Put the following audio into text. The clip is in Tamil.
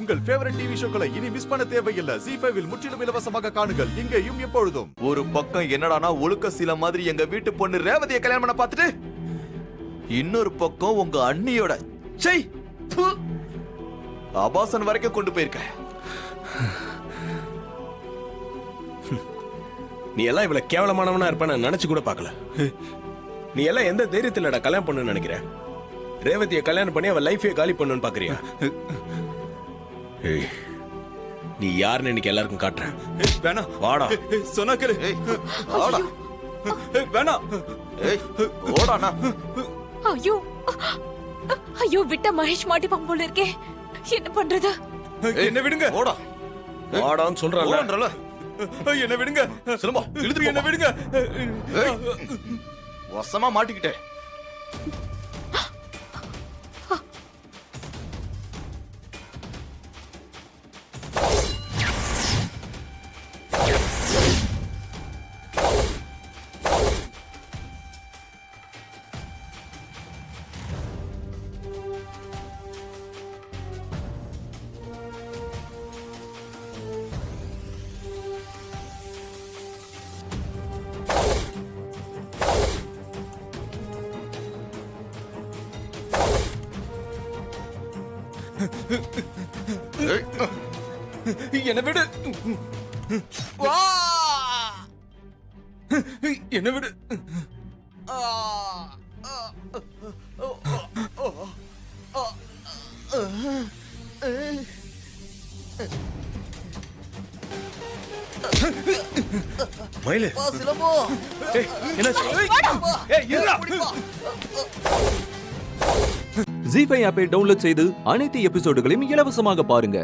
உங்கள் ஃபேவரட் டிவி ஷோக்களை இனி மிஸ் பண்ண தேவையில்லை. ZEE5 இல் முற்றிலும் இலவசமாக காணுங்கள். இங்கேயும் எப்பொழுதும். ஒரு பக்கம் என்னடானா ஒழுக்க சீல மாதிரி எங்க வீட்டு பொண்ணு ரேவதியை கல்யாணம் பண்ண பார்த்துட்டு, இன்னொரு பக்கம் உங்க அண்ணியோட அபாசன் வரைக்கும் கொண்டு போயிருக்க. நீ எல்லாம் இவ்வளவு கேவலமானவனா இருப்பான்னு நினைச்சு கூட பார்க்கல. நீ எல்லாம் எந்த தைரியத்திலடா கல்யாணம் பண்ணு நினைக்கிற? ரேவதியை கல்யாணம் பண்ணி அவ லைஃபே காலி பண்ணுன்னு பாக்குறியா? நீ யாருன்னு இன்னைக்கு எல்லாருக்கும் காட்டுறேன். வேணாம், வாடா. சொன்னா கேளு. வாடா. வேணாம். ஓடானா. ஐயோ ஐயோ, விட்ட மகேஷ் மாட்டிப்பான் போல இருக்கே. என்ன பண்றது? என்ன விடுங்க. ஓடா. வாடான்னு சொல்றேன்ல. என்ன விடுங்க. சிலம்பா இழுத்து என்ன விடுங்க. வசமா மாட்டிக்கிட்டேன். என்ன விடு. வா. என்ன விடு. மயிலு, சிலம்போ. என்னாச்சு? ஏய், இருடா. ZEE5 ஆப்பை டவுன்லோட் செய்து அனைத்து எபிசோடுகளையும் இலவசமாக பாருங்க.